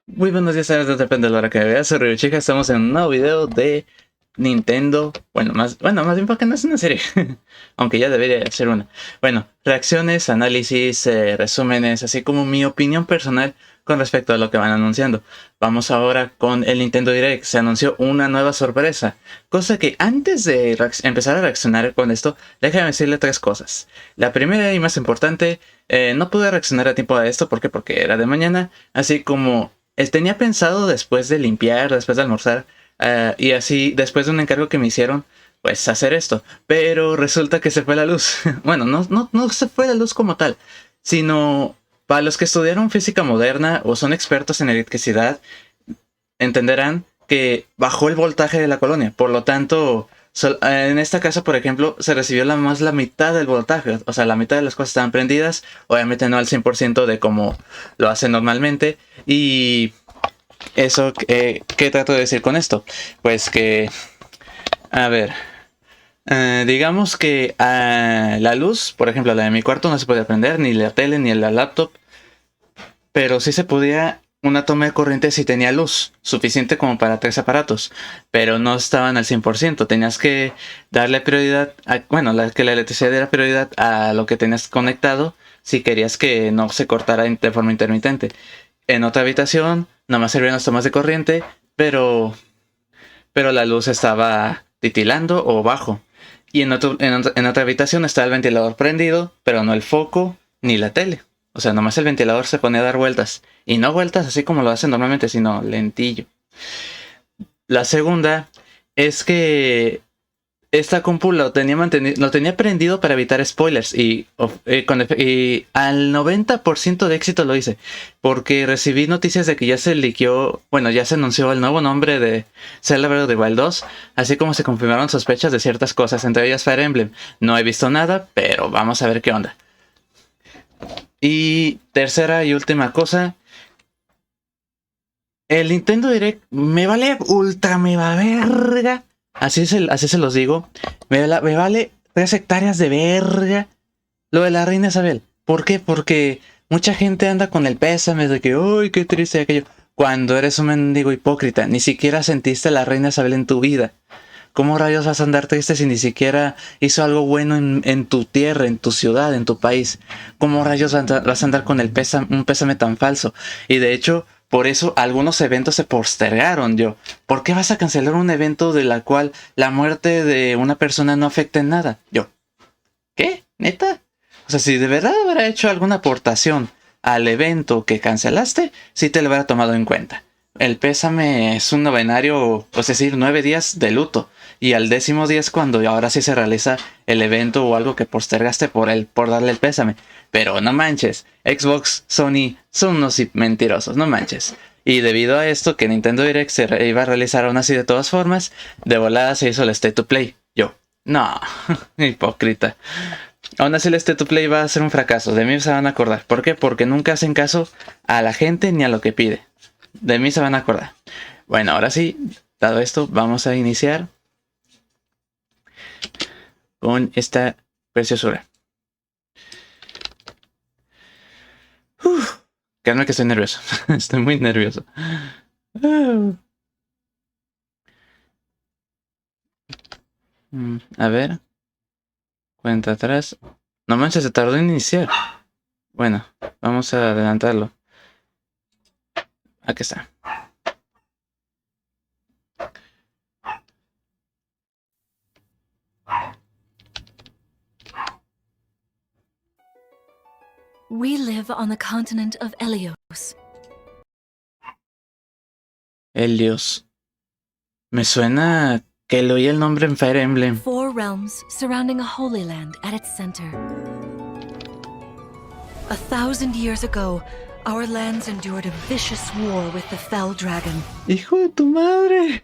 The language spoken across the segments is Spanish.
Muy buenos días, tardes, depende de la hora que veas. Soy Ryuchica, estamos en un nuevo video de Nintendo. Más bien porque no es una serie, aunque ya debería ser una. Bueno, reacciones, análisis, resúmenes, así como mi opinión personal con respecto a lo que van anunciando. Vamos ahora con el Nintendo Direct. Se anunció una nueva sorpresa, cosa que antes de empezar a reaccionar con esto, déjame decirle tres cosas. La primera y más importante, no pude reaccionar a tiempo a esto, ¿por qué? Porque era de mañana, así como tenía pensado después de limpiar, después de almorzar, y así después de un encargo que me hicieron, pues hacer esto. Pero resulta que se fue la luz. Bueno, no se fue la luz como tal, sino para los que estudiaron física moderna o son expertos en electricidad, entenderán que bajó el voltaje de la colonia. Por lo tanto, en esta casa, por ejemplo, se recibió más la mitad del voltaje. O sea, la mitad de las cosas estaban prendidas. Obviamente no al 100% de como lo hace normalmente. Y eso, ¿qué trato de decir con esto? Pues que, a ver, digamos que la luz, por ejemplo, la de mi cuarto no se podía prender, ni la tele, ni la laptop, pero sí se podía una toma de corriente si tenía luz, suficiente como para tres aparatos, pero no estaban al 100%, tenías que darle prioridad, que la electricidad diera prioridad a lo que tenías conectado si querías que no se cortara de forma intermitente. En otra habitación, nada más servían las tomas de corriente, pero la luz estaba titilando o bajo. Y en otra habitación estaba el ventilador prendido, pero no el foco ni la tele. O sea, nomás el ventilador se ponía a dar vueltas. Y no vueltas así como lo hacen normalmente, sino lentillo. La segunda es que esta compu lo tenía prendido para evitar spoilers y al 90% de éxito lo hice, porque recibí noticias de que ya se liqueó, bueno, ya se anunció el nuevo nombre de Zelda Breath of the Wild 2, así como se confirmaron sospechas de ciertas cosas, entre ellas Fire Emblem. No he visto nada, pero vamos a ver qué onda. Y tercera y última cosa, el Nintendo Direct me vale ultra me va verga. Así se los digo. Me vale 3 hectáreas de verga lo de la reina Isabel. ¿Por qué? Porque mucha gente anda con el pésame de que, uy, qué triste aquello. Cuando eres un mendigo hipócrita, ni siquiera sentiste a la reina Isabel en tu vida. ¿Cómo rayos vas a andar triste si ni siquiera hizo algo bueno en tu tierra, en tu ciudad, en tu país? ¿Cómo rayos vas a andar con un pésame tan falso? Y de hecho, por eso algunos eventos se postergaron, yo. ¿Por qué vas a cancelar un evento de la cual la muerte de una persona no afecta en nada? Yo. ¿Qué? ¿Neta? O sea, si de verdad hubiera hecho alguna aportación al evento que cancelaste, sí te lo hubiera tomado en cuenta. El pésame es un novenario, es decir, 9 días de luto. Y al 10º día es cuando ahora sí se realiza el evento o algo que postergaste por darle el pésame. Pero no manches, Xbox, Sony son unos mentirosos, no manches. Y debido a esto que Nintendo Direct se iba a realizar aún así de todas formas, de volada se hizo el State to Play. Yo, no, hipócrita. Aún así el State to Play va a ser un fracaso, de mí se van a acordar. ¿Por qué? Porque nunca hacen caso a la gente ni a lo que pide. De mí se van a acordar. Bueno, ahora sí, dado esto, vamos a iniciar con esta preciosura. Créanme que estoy nervioso. Estoy muy nervioso. A ver. Cuenta atrás. No manches, se tardó en iniciar. Bueno, vamos a adelantarlo. Aquí está. We live on the continent of Helios. Helios. Me suena que le oí el nombre en Fire Emblem. 4 realms surrounding a holy land at its center. 1,000 years ago, our lands endured a vicious war with the fell dragon. ¡Hijo de tu madre!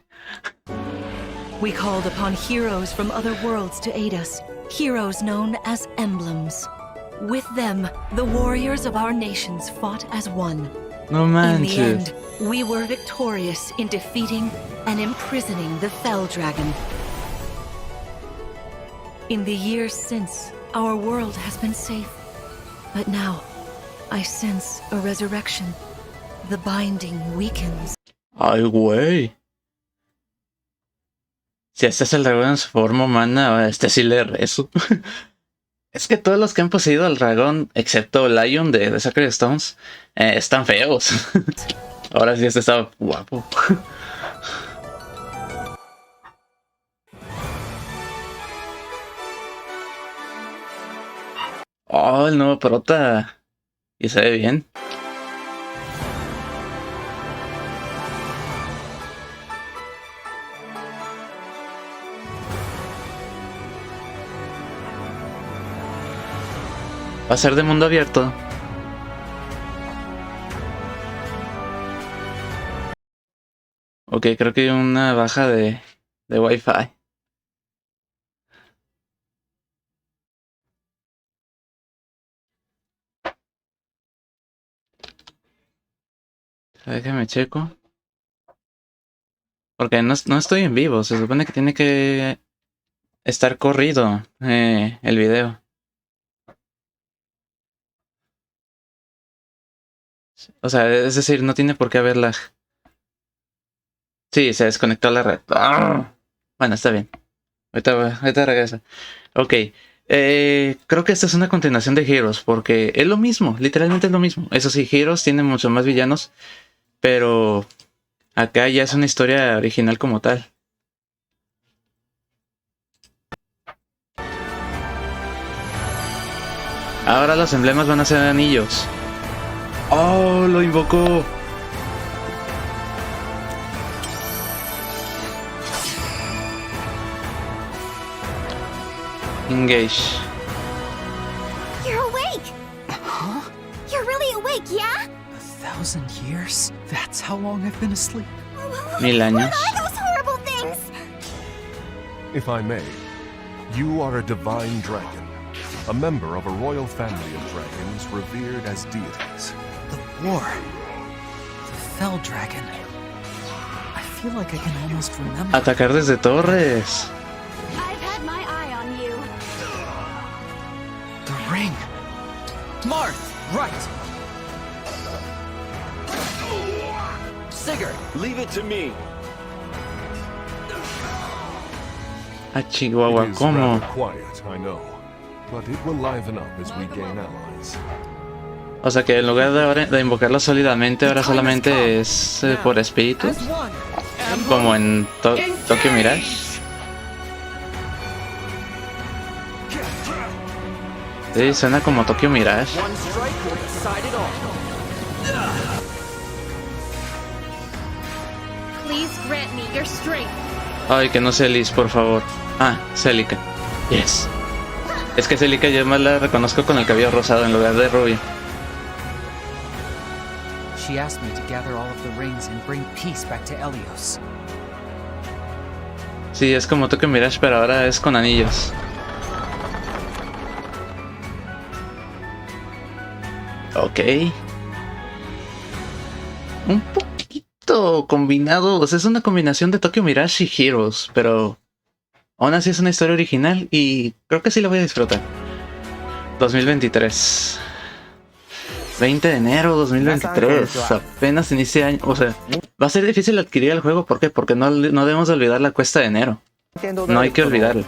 We called upon heroes from other worlds to aid us, heroes known as emblems. With them, the warriors of our nations fought as one. No In the manches. end, we were victorious in defeating and imprisoning the fell dragon. In the years since, our world has been safe. But now, I sense a resurrection. The binding weakens. Ay, güey. Si este es el dragón en su forma humana, a este sí le rezo. Es que todos los que han poseído al dragón, excepto Lion de Sacred Stones, están feos. Ahora sí, este está guapo. Oh, el nuevo prota. Y se ve bien. Va a ser de mundo abierto. Ok, creo que hay una baja de Wi-Fi. Déjame checo. Porque no estoy en vivo. Se supone que tiene que estar corrido el video. O sea, es decir, no tiene por qué haber lag. Sí, se desconectó la red. ¡Arr! Bueno, está bien. Ahorita regresa. Ok. Creo que esta es una continuación de Heroes, porque es lo mismo, literalmente es lo mismo. Eso sí, Heroes tiene muchos más villanos, pero acá ya es una historia original como tal. Ahora los emblemas van a ser anillos. ¡Oh, lo invocó! Engage. You're awake! Huh? You're really awake, yeah? 1,000 years? That's how long I've been asleep. 1000 años. What are those horrible things? If I may, you are a divine dragon, a member of a royal family of dragons revered as deities. The war. The fell dragon. I feel like I can almost remember. Atacar desde torres. I've had my eye on you. The ring. Marth, right. Sigurd, Leave it to me. A Chihuahua, It is ¿cómo? rather quiet, I know, but it will liven up as we gain allies. O sea que en lugar de, ahora, de invocarlo sólidamente, ahora solamente es por espíritus. as one. Como en Tokyo Mirage. Sí, suena como Tokyo Mirage. One strike will decide it all. Please grant me your strength. Ay, que no sea Liz, por favor. Ah, Celica. Yes. Es que Celica yo más la reconozco con el cabello rosado en lugar de rubio. She asked me to gather all of the rings and bring peace back to Helios. Sí, es como Tokyo Mirage, pero ahora es con anillos. Ok. Un poquito combinado, o sea, es una combinación de Tokyo Mirage y Heroes, pero aún así es una historia original y creo que sí la voy a disfrutar. 2023. 20 de enero 2023. Apenas inicia año. O sea, va a ser difícil adquirir el juego. ¿Por qué? Porque no debemos olvidar la cuesta de enero. No hay que olvidarlo.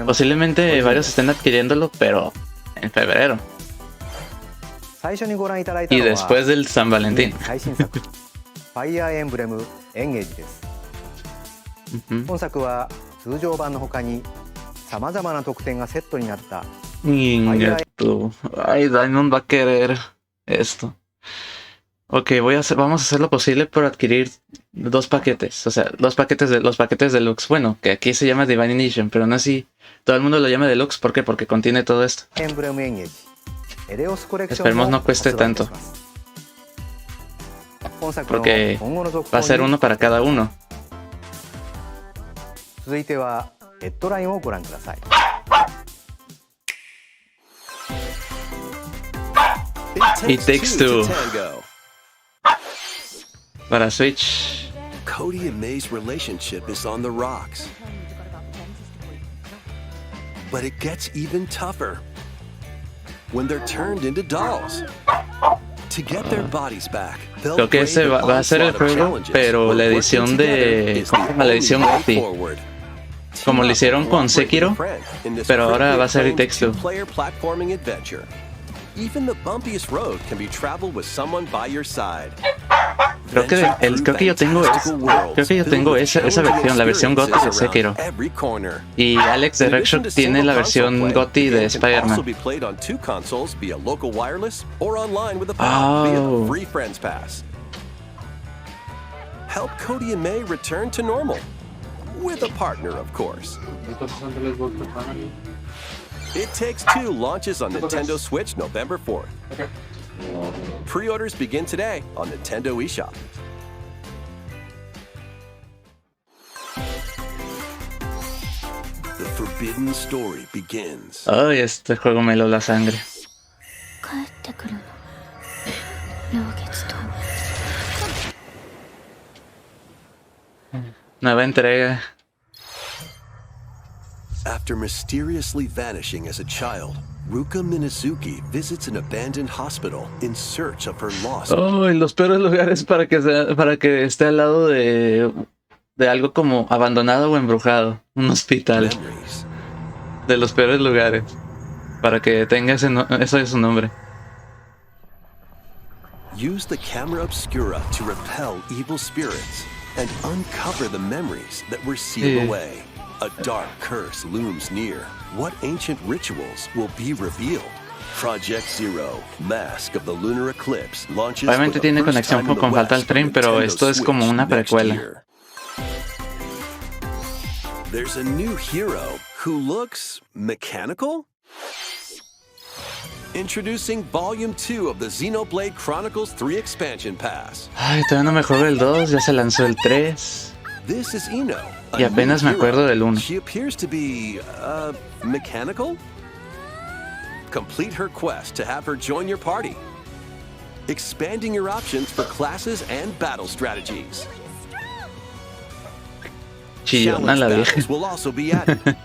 Posiblemente varios estén adquiriéndolo, pero en febrero. Y después del San Valentín. Ingeto. Ay, Diamond va a querer esto. Ok, vamos a hacer lo posible por adquirir 2 paquetes. O sea, los paquetes deluxe. Bueno, que aquí se llama Divine Edition, pero no así. Todo el mundo lo llama deluxe. ¿Por qué? Porque contiene todo esto. Esperemos no cueste tanto. Porque va a ser uno para cada uno. It takes two. Para Switch. Cody and May's relationship is on the rocks. But it gets even tougher when they're turned into dolls. To get their bodies back, they'll Creo que ese va a ser el juego, pero la edición de... ¿Cómo se llama? La edición GOTY. Como lo hicieron con Sekiro, pero ahora va a ser texto. Even the bumpiest road can be traveled with someone by your side. Creo que yo tengo esa versión, la versión GOTY de Sekiro. Y Alex de Reaction tiene la versión GOTY de Spider-Man. Oh. Help Cody and May return to normal. With a partner, of course. It Takes Two launches on Nintendo Switch November 4th. Pre-orders begin today on Nintendo eShop. The forbidden story begins. Ay, este juego me heló la sangre. Nueva entrega. After mysteriously vanishing as a child, Ruka Minazuki visits an abandoned hospital in search of her lost. Oh, en los peores lugares para que esté al lado de algo como abandonado o embrujado, un hospital. Memories. De los peores lugares para que tenga eso es su nombre. Use the camera obscura to repel evil spirits and uncover the memories that were sealed away. A dark curse looms near. What ancient rituals will be revealed? Project Zero, Mask of the Lunar Eclipse launches. Obviamente tiene conexión con falta el tren, pero esto es como una precuela. There's a new hero who looks mechanical? Introducing Volume 2 of the Xenoblade Chronicles 3 Expansion Pass. Ay, todavía no me juego el 2, ya se lanzó el 3. This is Ino. Y apenas me acuerdo del 1. She appears to be, mechanical? Complete her quest to have her join your party. Expanding your options for classes and battle strategies. Chillona la vieja. Battles will also be added.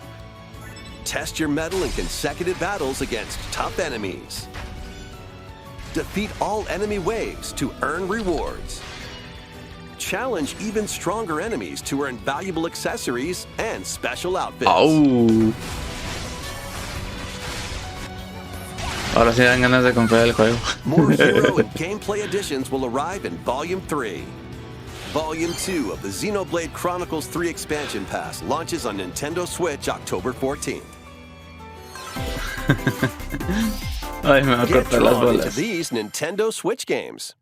Test your mettle in consecutive battles against tough enemies. Defeat all enemy waves to earn rewards. Challenge even stronger enemies to earn valuable accessories and special outfits. Oh. Ahora sí dan ganas de comprar el juego. More hero and gameplay additions will arrive in Volume 3. Volume 2 of the Xenoblade Chronicles 3 Expansion Pass launches on Nintendo Switch October 14th. Ay, me va a cortar las bolas. These Nintendo Switch games.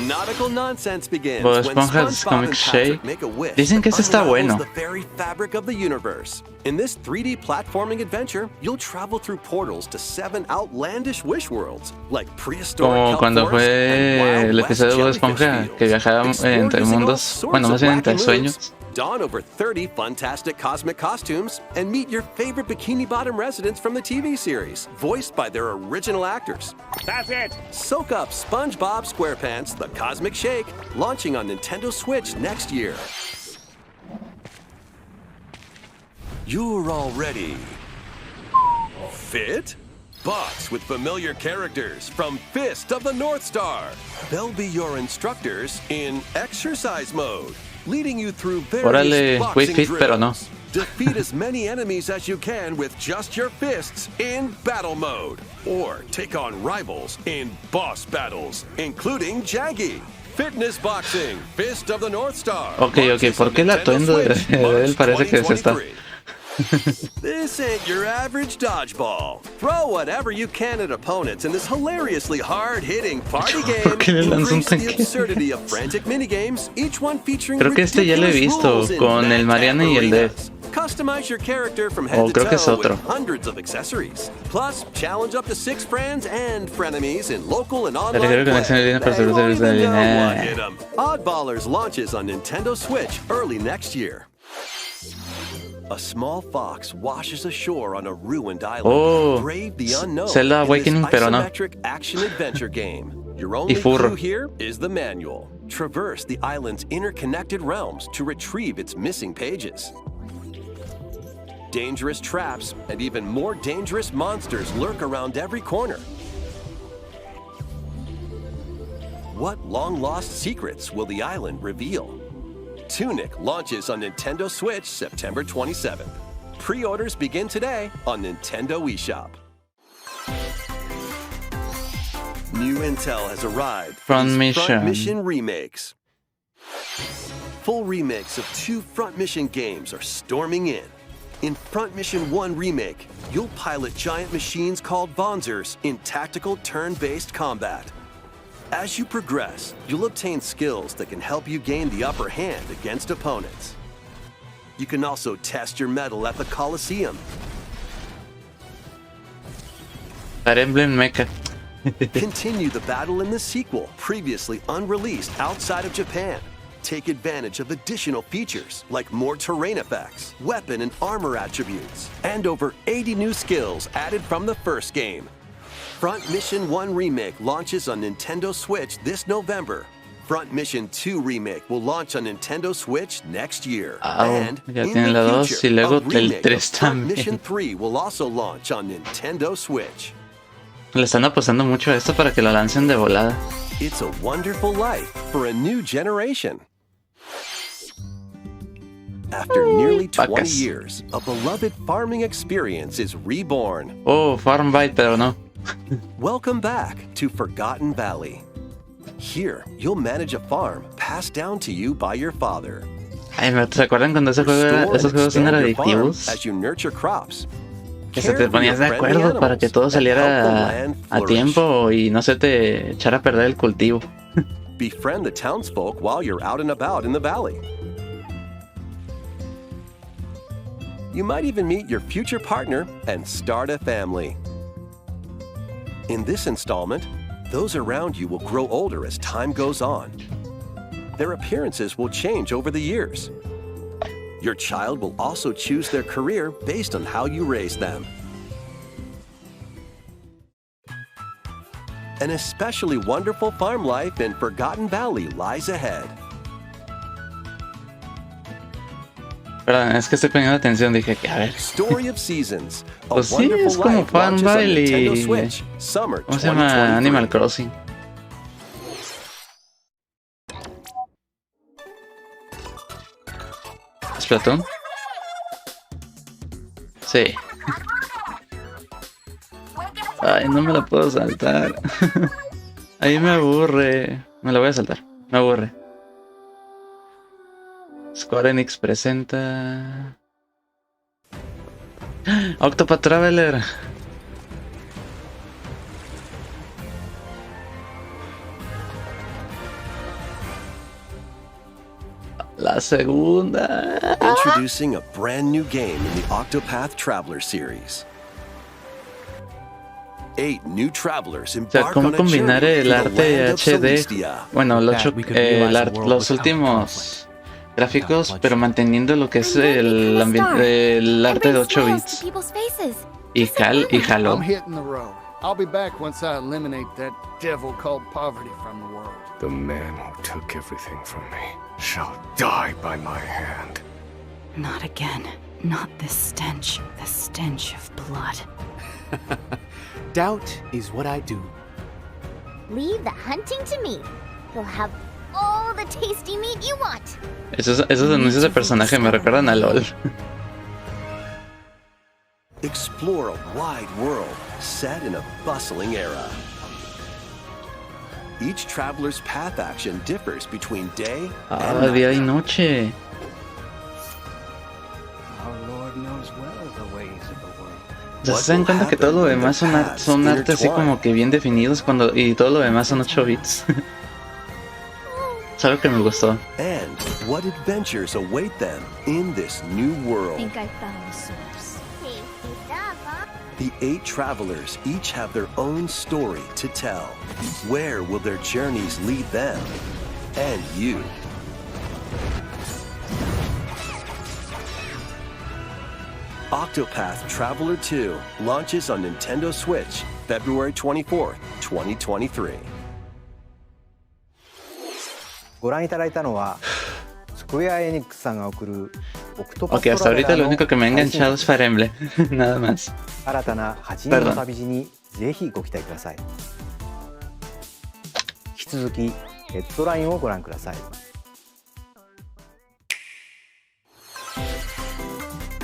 Nautical nonsense begins Bob when Esponja's SpongeBob Comic and Shake. Patrick make a wish Dicen que ese está that unravels bueno. the very fabric of the universe. In this 3D platforming adventure, you'll travel through portals to 7 outlandish wish worlds, like prehistoric Como kelp cuando forests and fue Wild el West episodio de Bob jellyfish Esponja fields. que viajaba Explore entre using all mundos, sorts bueno, of más bien entre wacky sueños. moves. Don over 30 fantastic cosmic costumes and meet your favorite Bikini Bottom residents from the TV series, voiced by their original actors. That's it! Soak up SpongeBob SquarePants The Cosmic Shake, launching on Nintendo Switch next year. You're all ready. Fit? Box with familiar characters from Fist of the North Star. They'll be your instructors in exercise mode, leading you through Órale, various Wii boxing Fit, pero no. drills. Defeat as many enemies as you can with just your fists in battle mode. Or take on rivals in boss battles, including Jaggy. Fitness Boxing, Fist of the North Star. Ok, ¿por qué el atuendo de él parece que se está? This ain't your average dodgeball. Throw whatever you can at opponents in this hilariously hard-hitting party game. ¿Por qué le lanzó un Embrace the tanque? absurdity of frantic minigames, each one featuring Creo que este ya lo he ridiculous visto rules in con el Mariano y el Dev. arenas. Customize your character from head to creo que es toe otro. with hundreds of accessories. Plus, challenge up to 6 friends and frenemies in local and online Requiere play. conexión en línea para They servir won't servicios en even know línea. what hit 'em. Oddballers launches on Nintendo Switch early next year. A small fox washes ashore on a ruined island. Oh, Brave the unknown Zelda in this Awakening, pero no. isometric action-adventure game. Your only furro. clue here is the manual. Traverse the island's interconnected realms to retrieve its missing pages. Dangerous traps and even more dangerous monsters lurk around every corner. What long-lost secrets will the island reveal? Tunic launches on Nintendo Switch September 27th. Pre-orders begin today on Nintendo eShop. New intel has arrived for these Front Mission remakes. Full remakes of 2 Front Mission games are storming in. In Front Mission 1 Remake, you'll pilot giant machines called Bonzers in tactical turn-based combat. As you progress, you'll obtain skills that can help you gain the upper hand against opponents. You can also test your mettle at the Coliseum. Fire Emblem Mecha. Continue the battle in the sequel, previously unreleased outside of Japan. Take advantage of additional features like more terrain effects, weapon and armor attributes, and over 80 new skills added from the first game. Front Mission 1 Remake launches on Nintendo Switch this November. Front Mission 2 Remake will launch on Nintendo Switch next year. And ya in tienen la the 2 y future, luego a el remake 3 of Front Mission también. 3 will also launch on Nintendo Switch. Le están apostando mucho a esto para que lo lancen de volada. It's a wonderful life for a new generation. After nearly 20 vacas. years, a beloved farming experience is reborn. Oh, Farmville, pero no. Welcome back to Forgotten Valley. Here, you'll manage a farm passed down to you by your father. Ay, ¿se acuerdan cuando esos juegos eran adictivos? As you nurture crops. Que se te ponías de acuerdo para que todo saliera a tiempo y no se te echara a perder el cultivo. Befriend the townsfolk while you're out and about in the valley. You might even meet your future partner and start a family. In this installment, those around you will grow older as time goes on. Their appearances will change over the years. Your child will also choose their career based on how you raise them. An especially wonderful farm life in Forgotten Valley lies ahead. Perdón, es que estoy poniendo atención, dije que a ver. Story of Seasons. A Pues sí, Wonderful es como Life launches on Farmville Nintendo y... Switch, Summer ¿Cómo se llama? 2023. Animal Crossing. ¿Splatoon? Sí. Ay, no me la puedo saltar. Ahí me aburre. Me la voy a saltar. Me aburre. Square Enix presenta... Octopath Traveler. La segunda. Introducing a brand new game in the Octopath Traveler series. 8 new travelers O sea, embark cómo on a combinar journey el through the arte land of HD, Celestia. bueno, los últimos gráficos, pero manteniendo lo que es el arte de 8 bits. Y jaló. I'm hitting the road. I'll be back once I eliminate that devil called poverty from the world. The man who took everything from me shall die by my hand. Not again. Not this stench. The stench of blood. Doubt is what I do. Leave the hunting to me. You'll have all the tasty meat you want. Esos anuncios de personaje me recuerdan a LOL. Explore a wide world set in a bustling era. Each traveler's path action differs between day and night. Día y noche. Our Lord knows well the ways of the world. ¿Se dan cuenta que todo lo demás son arte así como que bien definidos y todo lo demás son 8 bits? Es algo que me gustó. And what adventures await them in this new world? I think I found the source. The 8 travelers each have their own story to tell. Where will their journeys lead them and you? Octopath Traveler 2 launches on Nintendo Switch February 24th, 2023. ご覧いただいたのはスクエアエニックスさんが送るオクトパス Ok, hasta ahorita lo único que me ha enganchado es Fire Emblem. Nada más. 新たな8人の旅路にぜひご期待ください。き続きヘッドラインをご覧ください。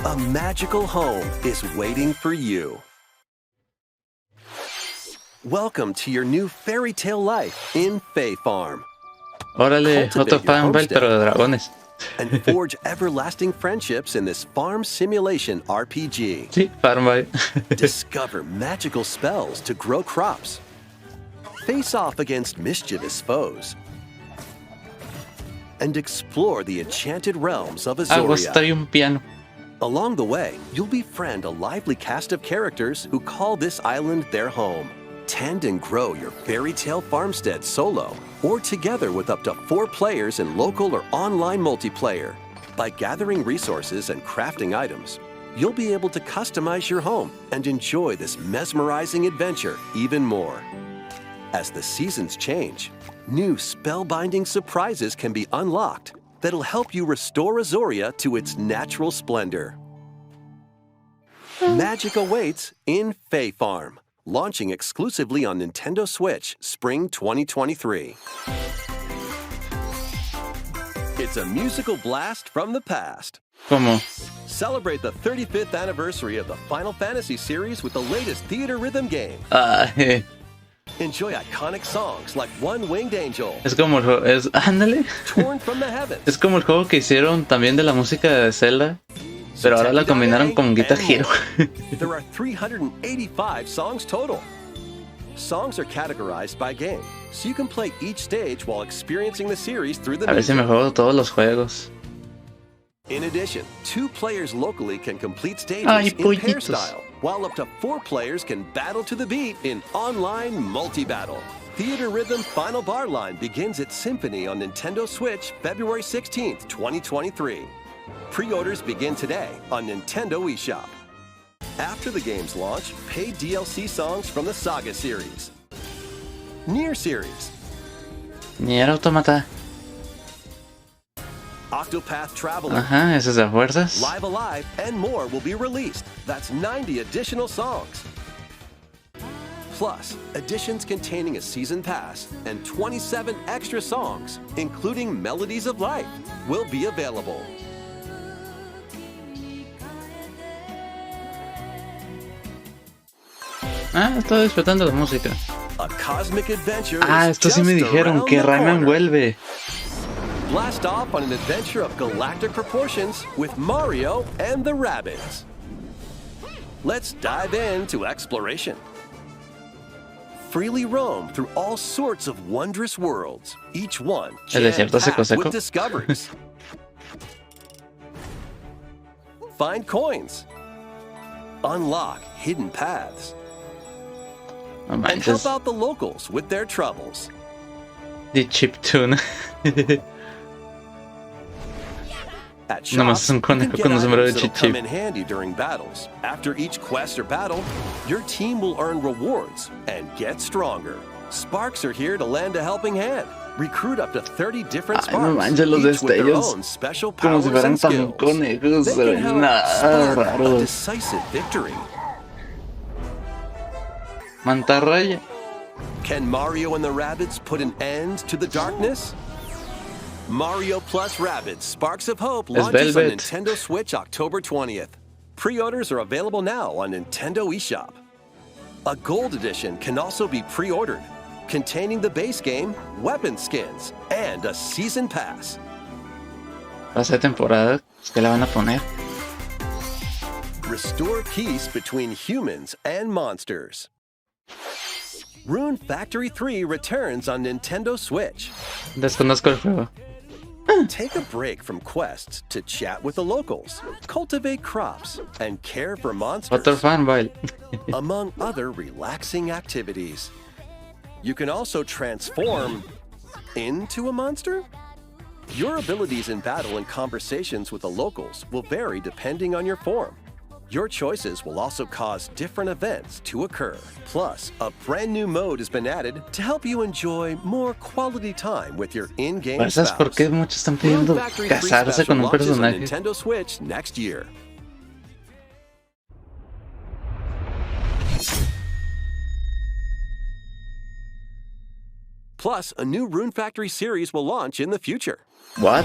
A magical home is waiting for you. Welcome to your new fairy tale life in Fae Farm. Órale, otro Cultivate your Farmville, homestead pero de dragones. and forge everlasting friendships in this farm simulation RPG. Sí, Farmville. Discover magical spells to grow crops. Face off against mischievous foes. And explore the enchanted realms of Aguas, trae Azoria. un piano. Along the way, you'll befriend a lively cast of characters who call this island their home. Tend and grow your fairy tale farmstead solo or together with up to 4 players in local or online multiplayer. By gathering resources and crafting items, you'll be able to customize your home and enjoy this mesmerizing adventure even more. As the seasons change, new spellbinding surprises can be unlocked that'll help you restore Azoria to its natural splendor. Magic awaits in Fae Farm, launching exclusively on Nintendo Switch Spring 2023. It's a musical blast from the past. ¿Cómo? Celebrate the 35th anniversary of the Final Fantasy series with the latest theater rhythm game. Enjoy iconic songs like One Winged Angel, Es como el juego. Ándale. Torn from the Heavens, Es como el juego que hicieron también de la música de Zelda. Pero ahora la combinaron con Guitar Hero. There are 385 songs total. Songs are categorized by game, so you can play each stage while experiencing the series through the A ver si music. me juego todos los juegos. In addition, 2 players locally can complete stages Ay, in pair pollitos. style, while up to 4 players can battle to the beat in online multi-battle. Theater Rhythm Final Bar Line begins its symphony on Nintendo Switch February 16th, 2023. Pre-orders begin today on Nintendo eShop. After the game's launch, paid DLC songs from the Saga series, Nier series, Nier Automata. Octopath Traveler, Ajá, esas de fuerzas. Live Alive, and more will be released. That's 90 additional songs. Plus, editions containing a season pass and 27 extra songs, including Melodies of Life, will be available. Ah, estoy disfrutando la música. A cosmic adventure Ah, is esto sí me just dijeron around que the Rayman corner. vuelve. Blast off on an adventure of galactic proportions with Mario and the Rabbids. Let's dive into exploration. Freely roam through all sorts of wondrous worlds, each one El desierto seco jam-packed seco. with discoveries. Find coins. Unlock hidden paths. No And manches. help out the locals with their troubles. De chiptune. At Nomás shops, un you can conejo get con un sombrero de items that'll chip-chip. come in handy during battles. After each quest or battle, your team will earn rewards and get stronger. Sparks are here to lend a helping hand. Recruit up to 30 different Ay, no Sparks, manches, los each with their destellos. own special Como powers si fueran and tan skills. conejos. They can help Nada spark a raros. decisive victory. Mantarraya. Can Mario and the Rabbids put an end to the darkness? Mario Plus Rabbids Sparks of Hope launches on Velvet. Nintendo Switch October 20th. Pre-orders are available now on Nintendo eShop. A Gold Edition can also be pre-ordered, containing the base game, weapon skins, and a Season Pass. Pase temporada. ¿Qué la van a poner? Restore peace between humans and monsters. Rune Factory 3 returns on Nintendo Switch. Desconozco el juego. Take a break from quests to chat with the locals, cultivate crops, and care for monsters, Otro Farmville. among other relaxing activities. You can also transform into a monster? Your abilities in battle and conversations with the locals will vary depending on your form. Your choices will also cause different events to occur. Plus, a brand new mode has been added to help you enjoy more quality time with your in-game ¿Sabes por spouse. qué muchos están Rune pidiendo Factory 3 casarse Special con un launches on personaje? Nintendo Switch next year. Plus, a new Rune Factory series will launch in the future. What?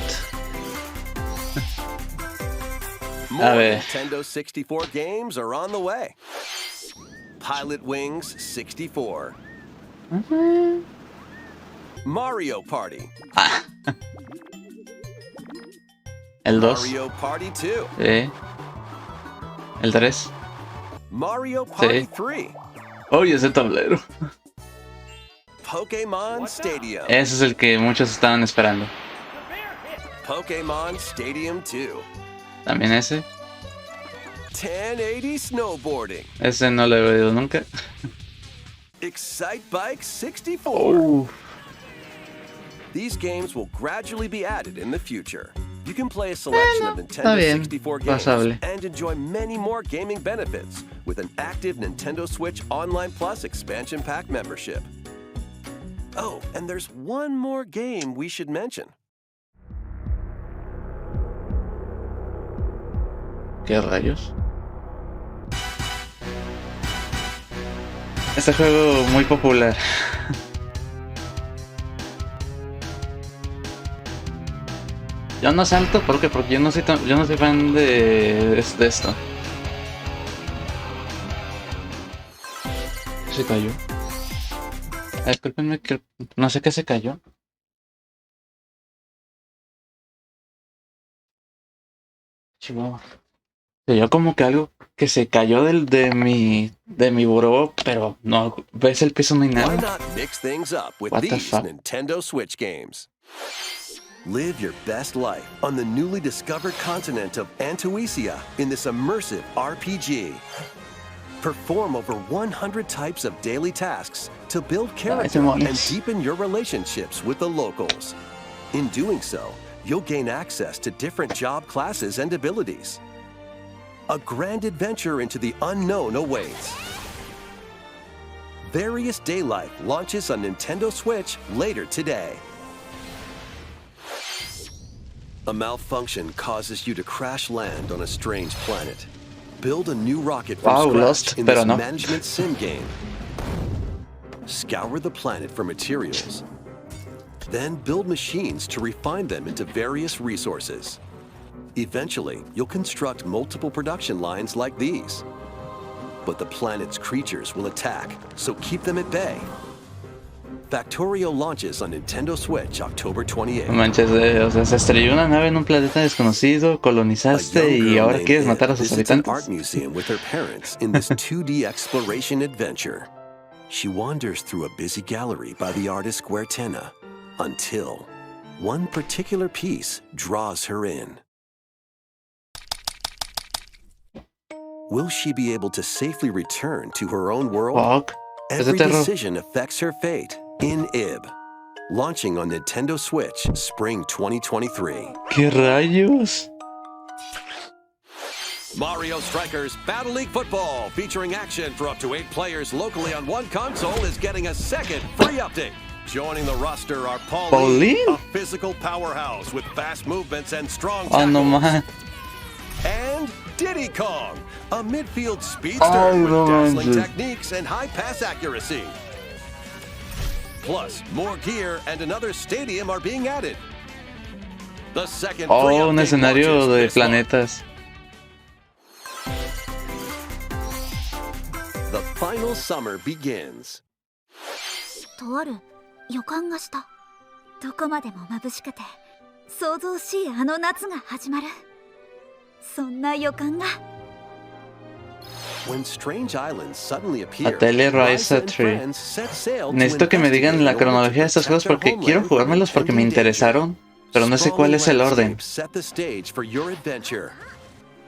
More A ver. Nintendo 64 games are on the way. Pilot Wings 64. Mario Party. El 2. Mario Party 2. Sí. El 3. Mario Party Sí. 3. Oye, ese tablero. Pokémon Stadium. Ese es el que muchos estaban esperando. Pokémon Stadium 2. También ese. 1080 Snowboarding. Ese no lo he oído nunca. Excite Bike 64. Oh. These games will gradually be added in the future. You can play a selection of Está Nintendo bien. 64 games Pasable. and enjoy many more gaming benefits with an active Nintendo Switch Online Plus expansion pack membership. Oh, and there's one more game we should mention. ¿Qué rayos? Este juego muy popular. Yo no salto, ¿por qué? Porque yo no soy fan de esto. Se cayó. Discúlpenme que no sé qué se cayó. Chihuahua. Se oyó como que algo que se cayó de mi buró, pero no, ves el piso, no hay Why nada. not mix things up with What the these fuck? Nintendo Switch games? Live your best life on the newly discovered continent of Antuisia in this immersive RPG. Perform over 100 types of daily tasks to build character and deepen your relationships with the locals. In doing so, you'll gain access to different job classes and abilities. A grand adventure into the unknown awaits. Various Day Life launches on Nintendo Switch later today. A malfunction causes you to crash land on a strange planet. Build a new rocket from scratch Lost, in pero this no. management sim game. Scour the planet for materials. Then build machines to refine them into various resources. Eventually, you'll construct multiple production lines like these. But the planet's creatures will attack, so keep them at bay. Factorio launches on Nintendo Switch October 28th. No manches, o sea, se estrelló una nave en un planeta desconocido, colonizaste y ahora quieres matar a sus Visits an habitantes. art museum with her parents in this 2D exploration adventure. She wanders through a busy gallery by the artist Guertena until one particular piece draws her in. Will she be able to safely return to her own world? Fuck. Es de Every terror. decision affects her fate in IB. Launching on Nintendo Switch Spring 2023. ¿Qué rayos? Mario Strikers Battle League Football, featuring action for up to 8 players locally on one console, is getting a second free update. Joining the roster are Pauline, a physical powerhouse with fast movements and strong Oh, tackles. no man. And Diddy Kong, a midfield speedster Oh, with no dazzling manches. techniques and high pass accuracy. Plus, more gear and another stadium are being added. The second free Oh, un update escenario launches de this month. planetas. The final summer begins. とある予感がした。どこまでも眩しくて想像しいあの夏が始まる。そんな予感が。When strange islands suddenly appear, Atelier Ryza Ryza and Tree. friends set sail to Necesito que me digan la investigate cronología de estos juegos porque quiero jugármelos porque me interesaron, pero no sé cuál es el orden. Set the stage for your adventure.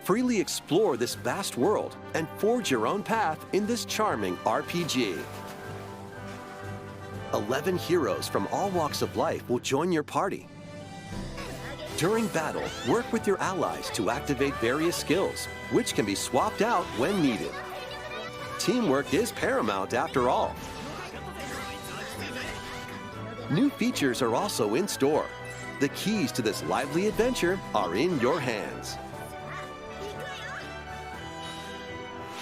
Freely explore this vast world and forge your own path in this charming RPG. 11 heroes from all walks of life will join your party. During battle, work with your allies to activate various skills, which can be swapped out when needed. Teamwork is paramount after all. New features are also in store. The keys to this lively adventure are in your hands.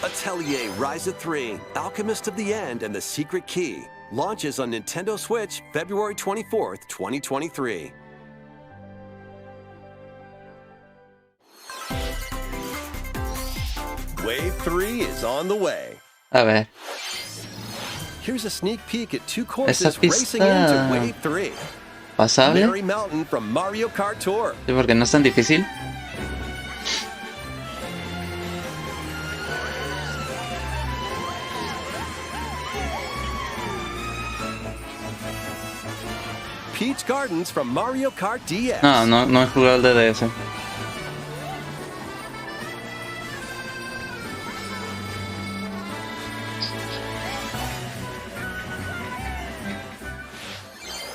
Atelier Ryza 3, Alchemist of the End and the Secret Key. Launches on Nintendo Switch February 24th, 2023. Wave 3 is on the way. A ver. Here's a sneak peek at two Esa courses pista racing into Wave 3. pasable. Mary Mountain from Mario Kart Tour. Sí, porque no es tan difícil. Peach Gardens from Mario Kart DS. No he jugado el DDS.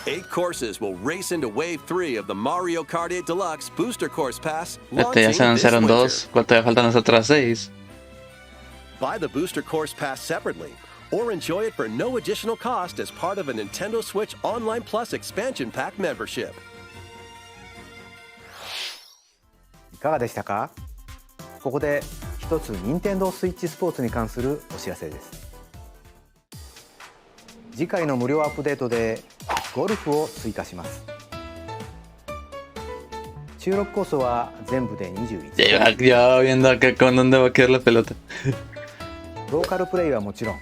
Eight courses will race into Wave 3 of the Mario Kart 8 Deluxe Booster Course Pass Ya launching se this anunciaron winter. 2. ¿Cuánto ya faltan las otras 6? Buy the Booster Course Pass separately, or enjoy it for no additional cost as part of a Nintendo Switch Online Plus Expansion Pack membership. いかがでしたか？ここで一つ任天堂スイッチスポーツに関するお知らせです。次回の無料アップデートでゴルフを追加します。収録コースは全部で21。Ya viendo acá con dónde va a quedar la pelota. ローカルプレイはもちろん、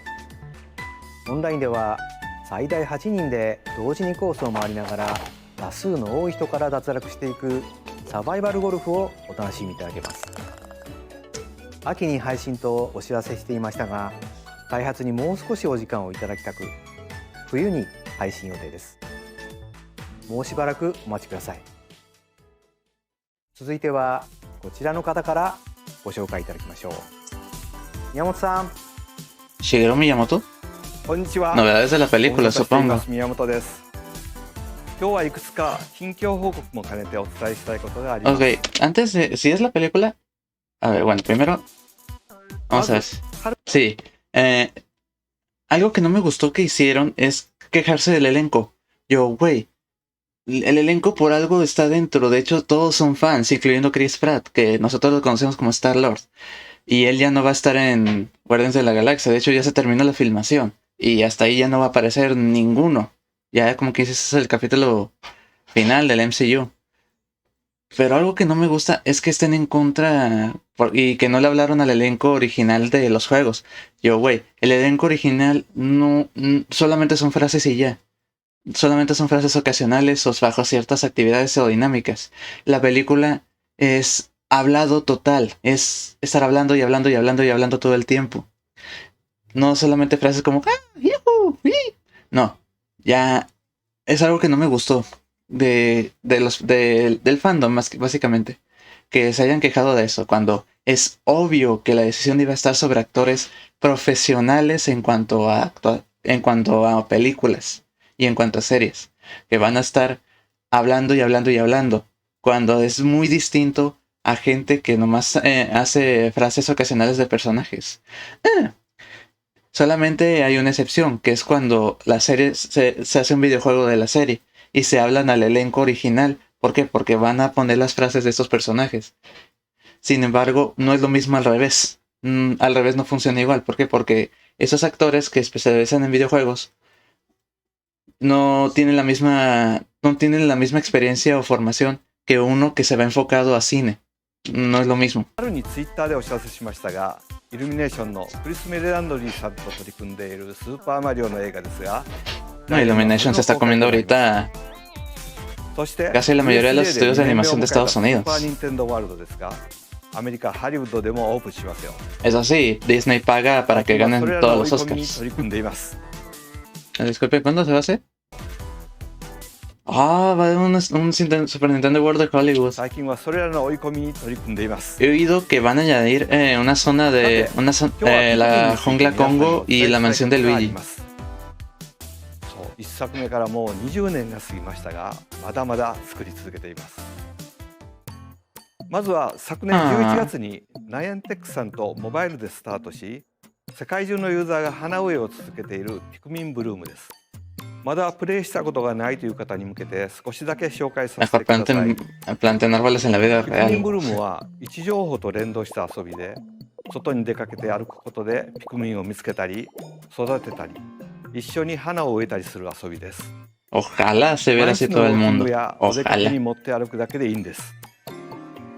オンラインでは最大8人で同時にコースを回りながら打数の多い人から脱落していくサバイバルゴルフをお楽しみいただけます。秋に配信とお知らせしていましたが、開発にもう少しお時間をいただきたく、冬に配信予定です。もうしばらくお待ちください。続いてはこちらの方からご紹介いただきましょう。宮本さん。Shigeru Miyamoto. こんにちは。 Novedades de la película, ご無沙汰してい supongo. ます宮本です。今日はいくつか近況報告も兼ねてお伝えしたいことがあります。Ok, antes de... Si es la película... A ver, bueno, primero... Vamos a ver. Sí. Algo que no me gustó que hicieron es quejarse del elenco. Yo, güey, el elenco por algo está dentro. De hecho, todos son fans, incluyendo Chris Pratt, que nosotros lo conocemos como Star-Lord. Y él ya no va a estar en Guardianes de la Galaxia. De hecho, ya se terminó la filmación. Y hasta ahí ya no va a aparecer ninguno. Ya como que ese es el capítulo final del MCU. Pero algo que no me gusta es que estén en contra y que no le hablaron al elenco original de los juegos. Yo, güey, el elenco original no solamente son frases y ya. Solamente son frases ocasionales o bajo ciertas actividades o dinámicas. La película es hablado total. Es estar hablando y hablando y hablando y hablando todo el tiempo. No solamente frases como ¡Yuhu! No, ya es algo que no me gustó del fandom, básicamente, que se hayan quejado de eso, cuando es obvio que la decisión iba a estar sobre actores profesionales en cuanto a películas y en cuanto a series, que van a estar hablando y hablando y hablando, cuando es muy distinto a gente que nomás hace frases ocasionales de personajes. Solamente hay una excepción, que es cuando la serie se hace un videojuego de la serie y se hablan al elenco original. ¿Por qué? Porque van a poner las frases de estos personajes. Sin embargo, no es lo mismo al revés. Al revés no funciona igual. ¿Por qué? Porque esos actores que se especializan en videojuegos no tienen la misma experiencia o formación que uno que se va enfocado a cine. No es lo mismo. 春にツイッターでお知らせしましたが、イルミネーションのクリス・メレランドリーさんと取り組んでいるスーパーマリオの映画ですが、 No, Illumination se está comiendo ahorita casi la mayoría de los estudios de animación de Estados Unidos. Eso sí, Disney paga para que ganen todos los Oscars. Disculpe, ¿cuándo se va a hacer? Va a haber un Super Nintendo World de Hollywood. He oído que van a añadir una zona de la jungla Congo y la mansión de Luigi. 1作目からもう20年が過ぎましたが、まだまだ作り続けています。まずは昨年11月にナイアンテックさんとモバイルでスタートし、世界中のユーザーが花植えを続けているピクミンブルームです。まだプレイしたことがないという方に向けて少しだけ紹介させてください。Planten árboles en la vida ピクミンブルームは位置情報と連動した遊びで、外に出かけて歩くことでピクミンを見つけたり育てたり、一緒に花を植えたりする遊びです。 Ojalá se viera así 毎日 todo のウ el ォーキン mundo. グやお出かけ Ojalá. に持って歩くだけでいいんです。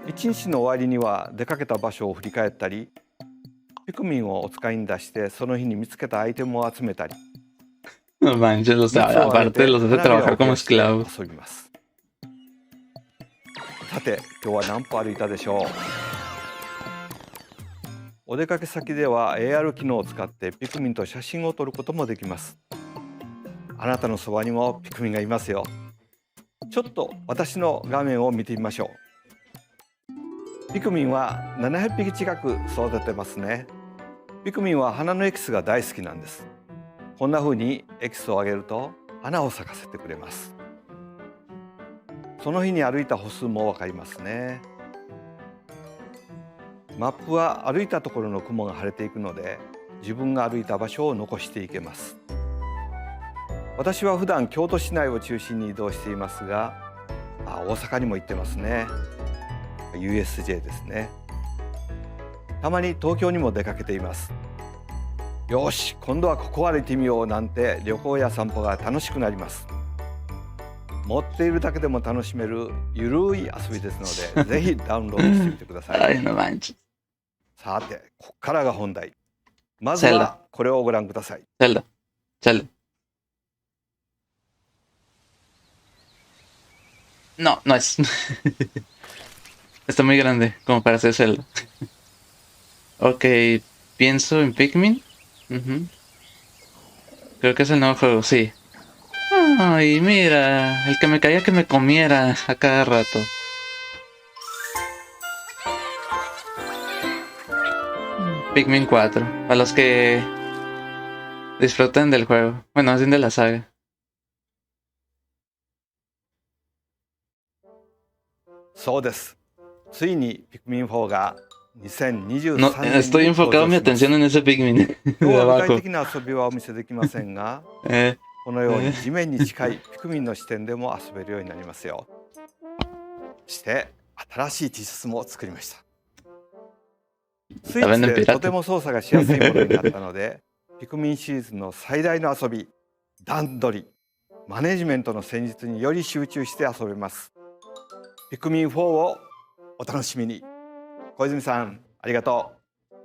一日の終わりには出かけた場所を振り返ったり、ピクミンをお使いに出してその日に見つけたアイテムを集めたり、 No manches, aparte los hace trabajar como esclavos. 遊びます。さて、今日は何歩歩いたでしょう。お出かけ先では AR 機能を使ってピクミンと写真を撮ることもできます。あなたのそばにもピクミンがいますよ。ちょっと私の画面を見てみましょう。ピクミンは700匹近く育ててますね。ピクミンは花のエキスが大好きなんです。こんな風にエキスをあげると花を咲かせてくれます。その日に歩いた歩数もわかりますね。マップは歩いたところの雲が晴れていくので、自分が歩いた場所を残していけます。私は普段京都市内を中心に移動していますが、大阪にも行ってますね。 USJ ですね。たまに東京にも出かけています。よし、今度はここ歩いてみようなんて旅行や散歩が楽しくなります。持っているだけでも楽しめるゆるい遊びですので、ぜひダウンロードしてみてください。Ay, no manches. さて、ここからが本題。まずはこれをご覧ください。Zelda. Zelda. No, no es. Está muy grande como para ser Zelda. Ok, pienso en Pikmin. Creo que es el nuevo juego, sí. Ay, mira, el que me caía que me comiera a cada rato. Pikmin 4, a los que disfruten del juego. Bueno, más bien de la saga. No, estoy enfocado mi atención en ese Pikmin de abajo. このように地面に近いピクミンの視点でも遊べるようになりますよ。そして新しい T シャツも作りました。スイッチでとても操作がしやすいものになったので、ピクミンシリーズの最大の遊び、段取り、マネジメントの戦術により集中して遊べます。ピクミン4をお楽しみに。小泉さん、ありがとう。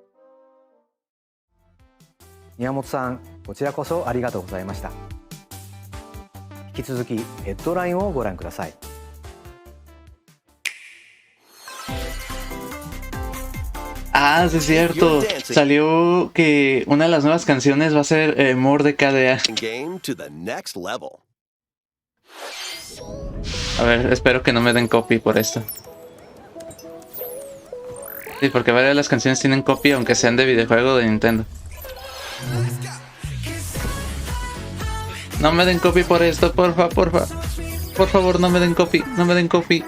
宮本さん、こちらこそありがとうございました。引き続きヘッドラインをご覧ください。Ah, sí es cierto. Salió que una de las nuevas canciones va a ser More de KDA. A ver, espero que no me den copy por esto. Sí, porque varias de las canciones tienen copy aunque sean de videojuego de Nintendo. No me den copy por esto, porfa, porfa. Por favor, no me den copy, no me den copy.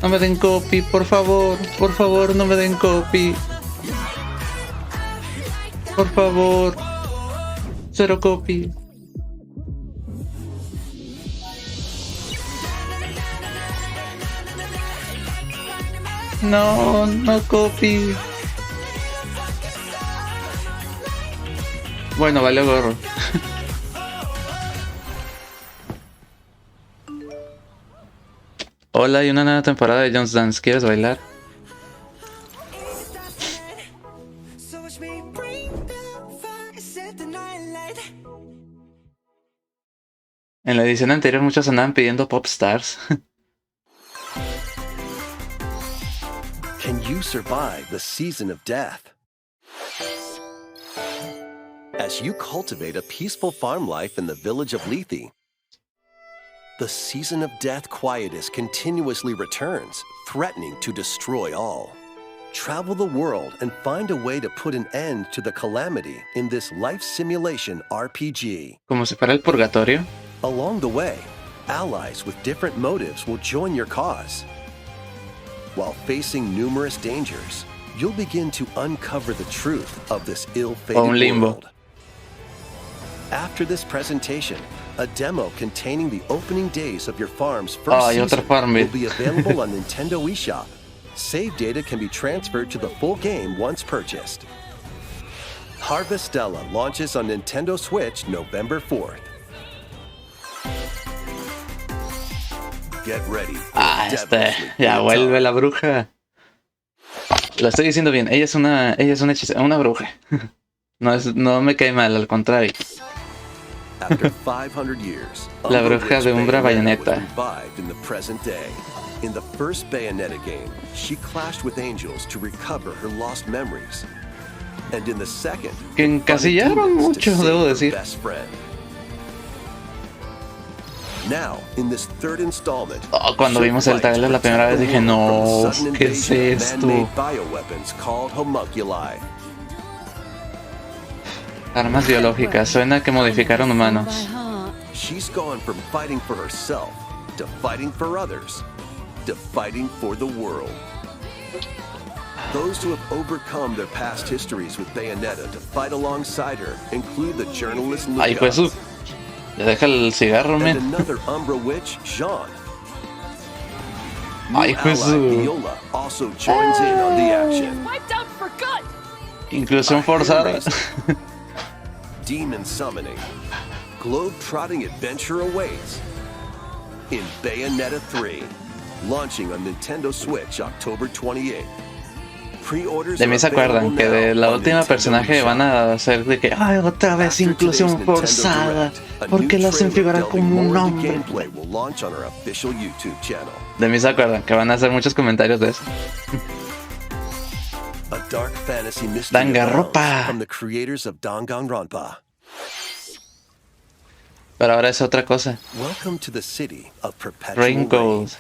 No me den copy, por favor, no me den copy. Por favor. Cero copy. No, no copy. Bueno, vale gorro. Hola, hay una nueva temporada de Jones Dance. ¿Quieres bailar? En la edición anterior muchos andaban pidiendo pop stars. Can you survive the season of death? As you cultivate a peaceful farm life in the village of Lethe, the season of death quietus continuously returns, threatening to destroy all. Travel the world and find a way to put an end to the calamity in this life simulation RPG. Como si fuera el purgatorio. Along the way, allies with different motives will join your cause. While facing numerous dangers, you'll begin to uncover the truth of this ill-fated world. After this presentation, a demo containing the opening days of your farm's first season will be available on Nintendo eShop. Save data can be transferred to the full game once purchased. Harvestella launches on Nintendo Switch November 4th. Get ready. Ya vuelve la bruja. Lo estoy diciendo bien. Ella es una hechicera, una bruja. No me cae mal, al contrario. After 500 years, La bruja de Umbra Bayonetta. revived in the present day. In the first Bayonetta game, she clashed with angels to recover her lost memories. And in the second, Que encasillaron mucho, debo decir. best friend. Now, in this third installment, Cuando vimos el trailer la primera vez dije, no, ¿qué es esto? bioweapons called homunculi. Armas biológicas, suena que modificaron humanos. She's gone from fighting for herself to fighting for others to fighting for the world. Those who have overcome their past histories with Bayonetta to fight alongside her include the journalist Ay, pues, le deja el cigarro, and men. another Umbra witch, Jean. Ay, pues, Viola also joins in on the action. inclusión forzada. Demon summoning, globe-trotting adventure awaits in Bayonetta 3, launching on Nintendo Switch October 28th. Pre-orders De mí se are acuerdan available que de now la on última Nintendo personaje eShop. van a hacer de que, ay, otra vez After inclusión today's Nintendo forzada. Direct, a ¿Por qué new la hacen trailer figurar delving como un more into hombre? gameplay will launch on our official YouTube channel. De mí se acuerdan que van a hacer muchos comentarios de eso. A dark fantasy mystery Danganronpa. abounds from the creators of Danganronpa. Pero ahora es otra cosa. Welcome to the city of perpetual Rain rain. Gold.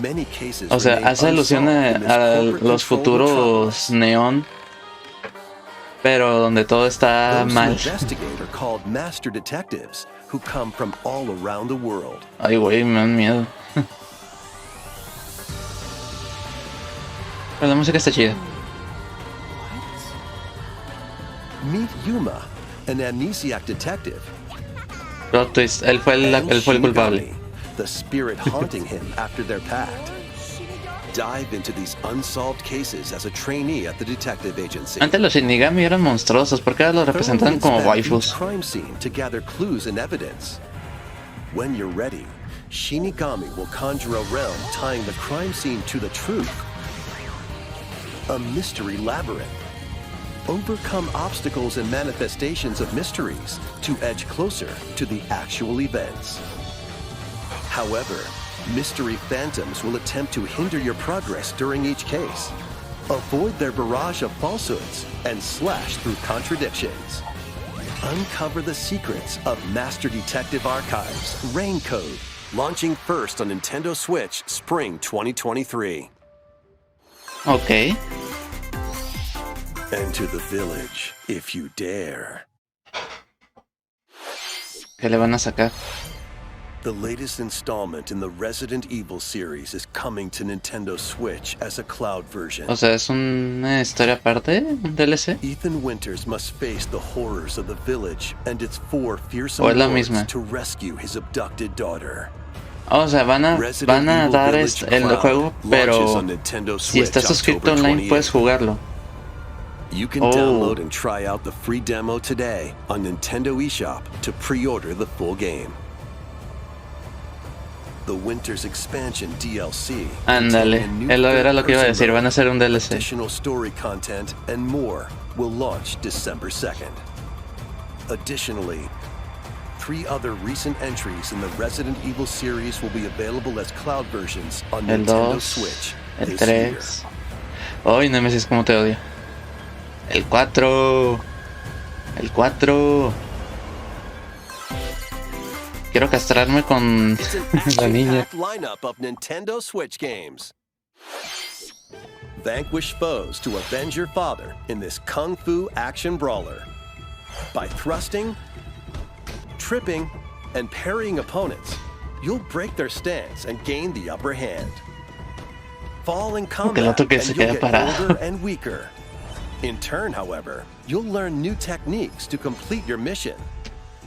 Many cases O sea, remain hace alusión unsolved in this a corporate-controlled los futuros metropolis. neón, pero donde todo está Those who mal. investigate are called master detectives who come from all around the world. Ay, güey, me dan miedo. Pero la música está chida. Meet Yuma, an amnesiac detective. Plot twist, él fue el culpable. Shinigami, the spirit haunting him after their pact. Dive into these unsolved cases as a trainee at the detective agency. Antes los Shinigami eran monstruosos, porque ahora los representan como Thoroughly inspect waifus. each crime scene to gather clues and evidence. When you're ready, Shinigami will conjure a realm tying the crime scene to the truth. A mystery labyrinth. Overcome obstacles and manifestations of mysteries to edge closer to the actual events. However, mystery phantoms will attempt to hinder your progress during each case. Avoid their barrage of falsehoods and slash through contradictions. Uncover the secrets of Master Detective Archives Rain Code, launching first on Nintendo Switch Spring 2023. Ok. Enter the village if you dare. ¿Qué le van a sacar? The latest installment in the Resident Evil series is coming to Nintendo Switch as a cloud version. O sea, ¿es una historia aparte? ¿Un DLC? Ethan Winters must face the horrors of the village and its 4 fearsome ¿O es la lords misma? to rescue his abducted daughter. O sea, van a dar el juego, pero si estás suscrito online puedes jugarlo. You can download and try out the free demo today on Nintendo eShop to pre-order the full game. The Winter's Expansion DLC. Ándale, era lo que iba a decir, van a hacer un DLC. Additional story content and more will launch December 2nd. Additionally, 3 other recent entries in the Resident Evil series will be available as cloud versions on El Nintendo 2, Switch el this 3. year. Ay, Nemesis, cómo te odio. El 4. El 4. Quiero castrarme con It's an la niña. action-packed lineup of Nintendo Switch games. Vanquish foes to avenge your father in this kung fu action brawler. By thrusting, tripping, and parrying opponents, you'll break their stance and gain the upper hand. Fall in Que el combat otro que and se you'll queda get parado. older and weaker. In turn, however, you'll learn new techniques to complete your mission.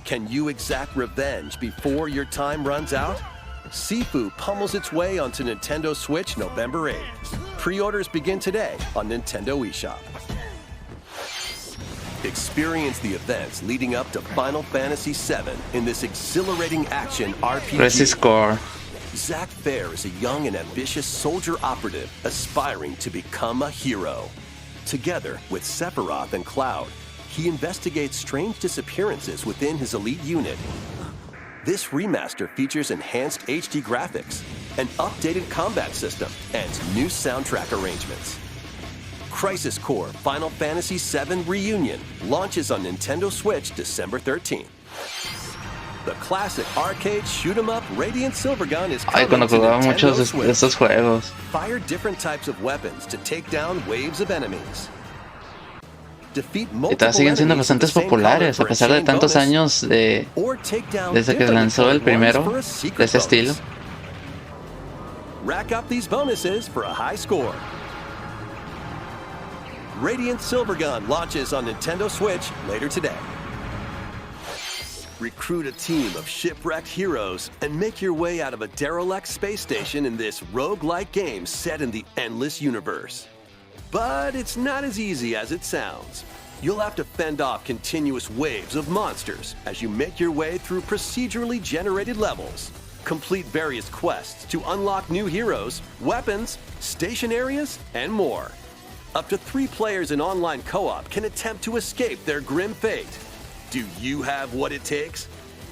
Can you exact revenge before your time runs out? Sifu pummels its way onto Nintendo Switch November 8th. Pre-orders begin today on Nintendo eShop. Experience the events leading up to Final Fantasy VII in this exhilarating action RPG. Resist Core. Zack Fair is a young and ambitious soldier operative aspiring to become a hero. Together with Sephiroth and Cloud, he investigates strange disappearances within his elite unit. This remaster features enhanced HD graphics, an updated combat system, and new soundtrack arrangements. Crisis Core Final Fantasy VII Reunion launches on Nintendo Switch December 13th. The classic arcade shoot-'em-up Radiant Silvergun is coming cuando to jugaba Nintendo muchos de Switch. estos juegos. Fire different types of weapons to take down waves of enemies. Defeat Y multiple todas siguen siendo enemies with the bastantes same color populares, a for a pesar de chain tantos bonus, años or take down desde que differently lanzó el colored ones primero for a de secret ese estilo. bonus. Rack up these bonuses for a high score. Radiant Silvergun launches on Nintendo Switch later today. Recruit a team of shipwrecked heroes and make your way out of a derelict space station in this roguelike game set in the endless universe. But it's not as easy as it sounds. You'll have to fend off continuous waves of monsters as you make your way through procedurally generated levels. Complete various quests to unlock new heroes, weapons, station areas, and more. Up to 3 players in online co-op can attempt to escape their grim fate. Do you have what it takes?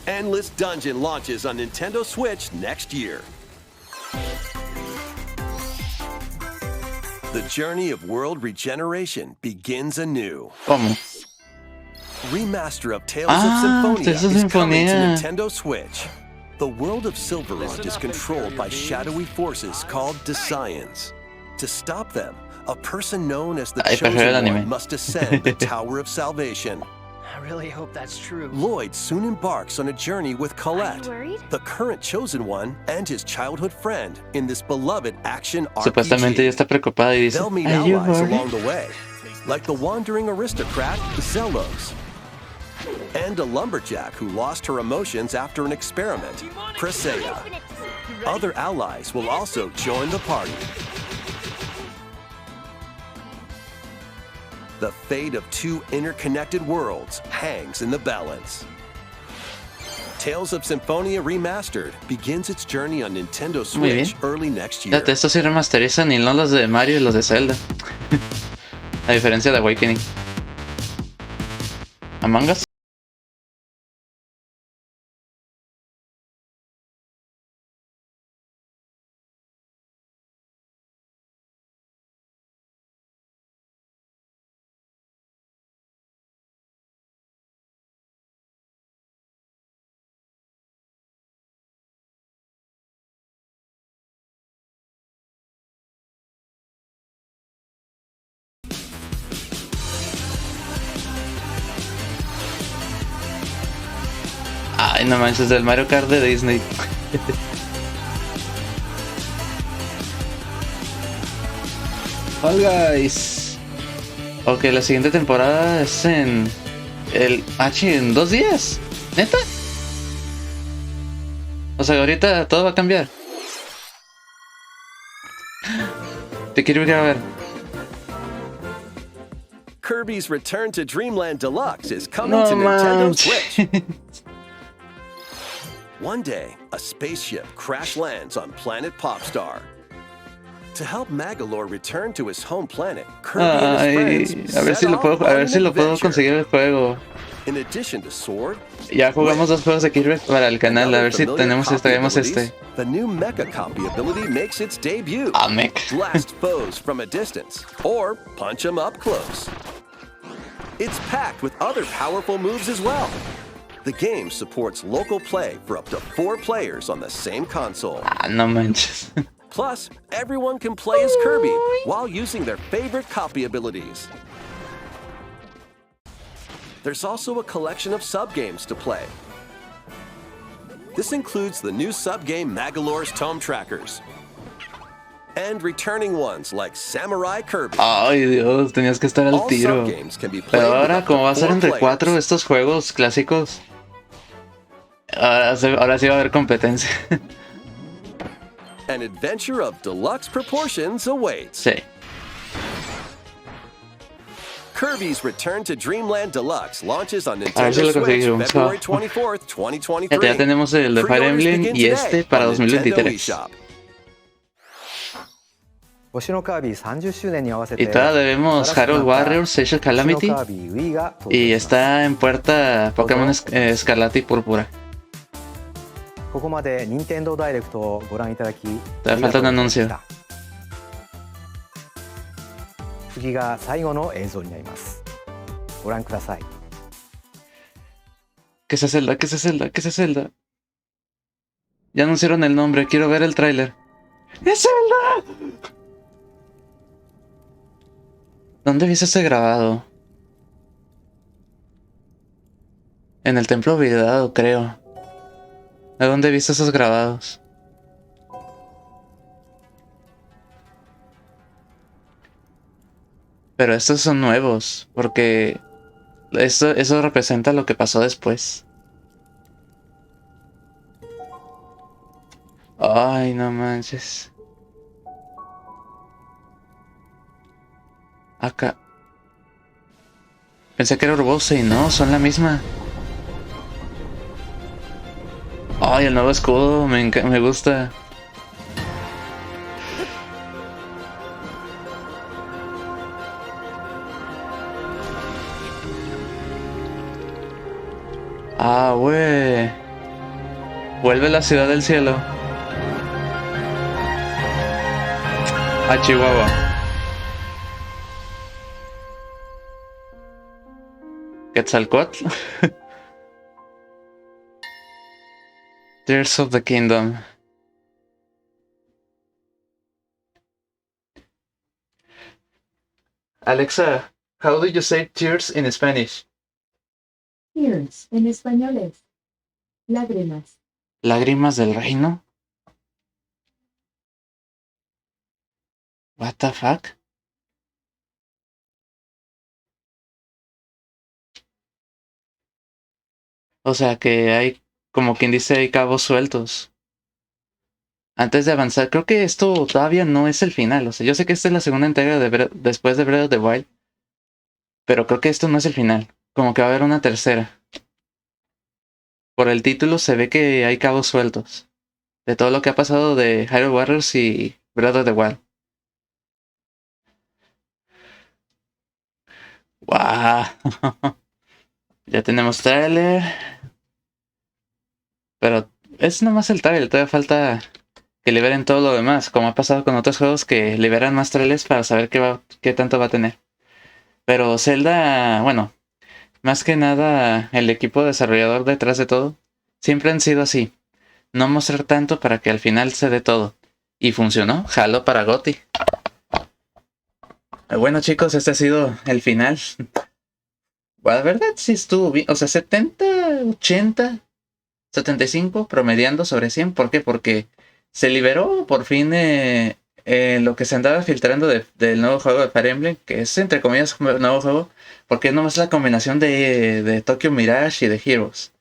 Endless Dungeon launches on Nintendo Switch next year. The journey of world regeneration begins anew. ¿Cómo? Remaster of Tales of Symphonia Tales of is coming to Symphonia. Nintendo Switch. The world of Silverrond is controlled by shadowy forces called Desians. To stop them, a person known as the prefiero el Chosen anime. One must ascend the Tower of Salvation. I really hope that's true. Lloyd soon embarks on a journey with Colette, the current Chosen One, and his childhood friend in this beloved action Supuestamente ella RPG. está preocupada y dice, They'll meet "Are you allies worried?" along the way, like the wandering aristocrat Zelos, and a lumberjack who lost her emotions after an experiment, Presea. Other allies will also join the party. The fate of 2 interconnected worlds hangs in the balance. Tales of Symphonia Remastered begins its journey on Nintendo Muy bien. Switch early next year. Fíjate, estos sí remasterizan y no los de Mario y los de Zelda. A diferencia de Awakening. Among Us. Ay, no manches, del Mario Kart de Disney. Fall Guys. Ok, la siguiente temporada es en en 2 días. ¿Neta? O sea, ahorita todo va a cambiar. Te quiero ir a ver. Kirby's Return to Dreamland Deluxe is coming No to Nintendo manches. Switch. One day, a spaceship crash lands on planet Popstar. To help Magalore return to his home planet, Kirby and his friends A ver si set lo puedo, off a on ver an si lo puedo adventure. conseguir el juego. In addition to Sword, Ya jugamos 2 juegos de Kirby para el canal, a ver si tenemos traemos este. the new Mecha copy ability makes its debut. Mech. Blast foes from a distance, or punch them up close. It's packed with other powerful moves as well. The game supports local play for up to 4 players on the same console. No manches. Plus, everyone can play as Kirby while using their favorite copy abilities. There's also a collection of sub-games to play. This includes the new sub-game Magalore's Tome Trackers, and returning ones like Samurai Kirby. Ay Dios, tenías que estar al All tiro. sub-games can be played Pero with ahora, up to como va a ser 4 entre players. 4 estos juegos clásicos, ahora sí va a haber competencia. An adventure of deluxe proportions awaits. Sí. Kirby's Return to Dreamland Deluxe launches on A ver Nintendo si lo Switch conseguimos. February 24th, 2023. Ya tenemos el de Fire Pre-orders Emblem begin y este today para on Nintendo 2023. eShop. 星のカービィ30周年に合わせて Y todavía debemos Harold Warriors, Station Calamity. 星のカービィ Wii が登場 Y します está en puerta Pokémon Escarlata y Púrpura. ここまで任天堂ダイレクトをご覧いただき Te falta un anuncio. 次が最後の映像になりますご覧ください ¿Qué es esa Zelda? ¿Qué es esa Zelda? ¿Qué es esa Zelda? Ya anunciaron el nombre, quiero ver el tráiler. ¡Es Zelda! ¿Dónde viste ese grabado? En el templo olvidado, creo. ¿De dónde viste esos grabados? Pero estos son nuevos, porque eso representa lo que pasó después. Ay, no manches. Acá. Pensé que era Urbose y no, son la misma. Ay, el nuevo escudo, me gusta. Ah, güey. Vuelve la ciudad del cielo. A Chihuahua. Quetzalcóatl. Tears of the Kingdom. Alexa, how do you say tears in Spanish? Tears en español es lágrimas. ¿Lágrimas del reino? What the fuck? O sea que hay, como quien dice, hay cabos sueltos. Antes de avanzar, creo que esto todavía no es el final. O sea, yo sé que esta es la segunda entrega después de Breath of the Wild. Pero creo que esto no es el final. Como que va a haber una tercera. Por el título se ve que hay cabos sueltos. De todo lo que ha pasado de Hyrule Warriors y Breath of the Wild. ¡Wow! Ya tenemos trailer. Pero es nomás el trailer. Todavía falta que liberen todo lo demás. Como ha pasado con otros juegos que liberan más trailers para saber qué tanto va a tener. Pero Zelda, bueno, más que nada el equipo desarrollador detrás de todo, siempre han sido así. No mostrar tanto para que al final se dé todo. Y funcionó, jaló para GOTY. Bueno chicos, este ha sido el final. Bueno, la verdad sí estuvo bien, o sea, 70, 80, 75, promediando sobre 100. ¿Por qué? Porque se liberó por fin lo que se andaba filtrando del nuevo juego de Fire Emblem, que es entre comillas un nuevo juego, porque es nomás la combinación de Tokyo Mirage y de Heroes.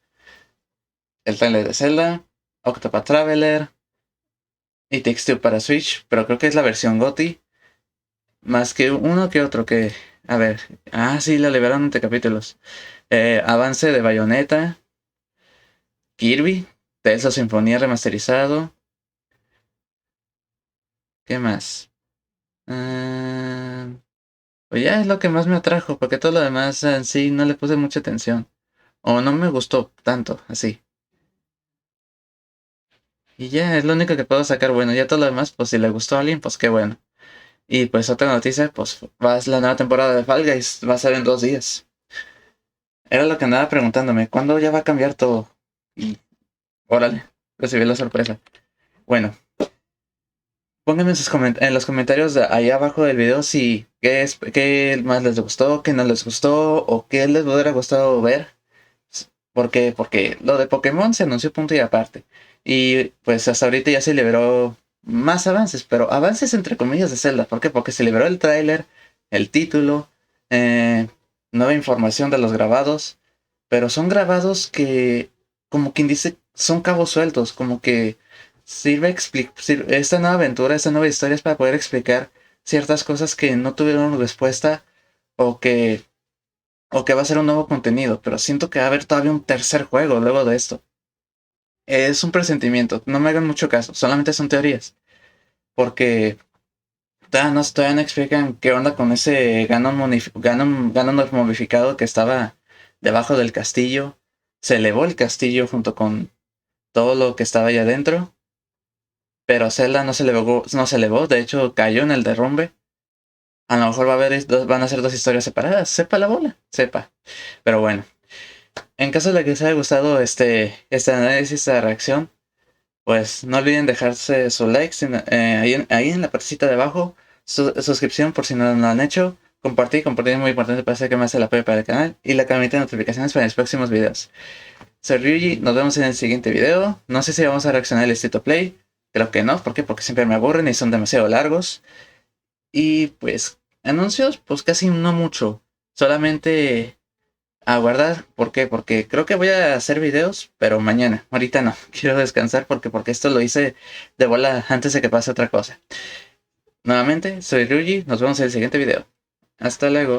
El trailer de Zelda, Octopath Traveler y Takes Two para Switch, pero creo que es la versión GOTY. Más que uno que otro que... A ver... Ah, sí, la liberaron entre capítulos. Avance de Bayonetta. Kirby. Tales of Sinfonía remasterizado. ¿Qué más? Pues ya es lo que más me atrajo, porque todo lo demás en sí no le puse mucha atención. O no me gustó tanto, así. Y ya, es lo único que puedo sacar bueno. Ya todo lo demás, pues si le gustó a alguien, pues qué bueno. Y pues otra noticia, pues la nueva temporada de Fall Guys va a ser en 2 días. Era lo que andaba preguntándome, ¿cuándo ya va a cambiar todo? Y órale, recibí la sorpresa. Bueno, pónganme en los comentarios ahí abajo del video si qué más les gustó, qué no les gustó o qué les hubiera gustado ver. Porque lo de Pokémon se anunció punto y aparte. Y pues hasta ahorita ya se liberó más avances, pero avances entre comillas de Zelda. ¿Por qué? Porque se liberó el tráiler, el título, nueva información de los grabados, pero son grabados que, como quien dice, son cabos sueltos, como que sirve esta nueva aventura, esta nueva historia es para poder explicar ciertas cosas que no tuvieron respuesta o que, o que va a ser un nuevo contenido, pero siento que va a haber todavía un tercer juego luego de esto. Es un presentimiento, no me hagan mucho caso, solamente son teorías, porque todavía no explican qué onda con ese Ganon momificado que estaba debajo del castillo. Se elevó el castillo junto con todo lo que estaba ahí adentro, pero Zelda no se elevó, de hecho cayó en el derrumbe. A lo mejor van a ser dos historias separadas, sepa la bola, sepa. Pero bueno, en caso de que les haya gustado este análisis, esta reacción, pues no olviden dejarse su like ahí en la partecita de abajo, suscripción por si no lo han hecho, compartir es muy importante para hacer que más se la apoyo para el canal, y la campanita de notificaciones para los próximos videos. Soy Ryuji, nos vemos en el siguiente video. No sé si vamos a reaccionar al State of Play, creo que no, ¿por qué? Porque siempre me aburren y son demasiado largos. Y pues, anuncios, pues casi no mucho, solamente aguardar. ¿Por qué? Porque creo que voy a hacer videos, pero mañana. Ahorita no. Quiero descansar porque esto lo hice de bola antes de que pase otra cosa. Nuevamente, soy Ryuji. Nos vemos en el siguiente video. Hasta luego.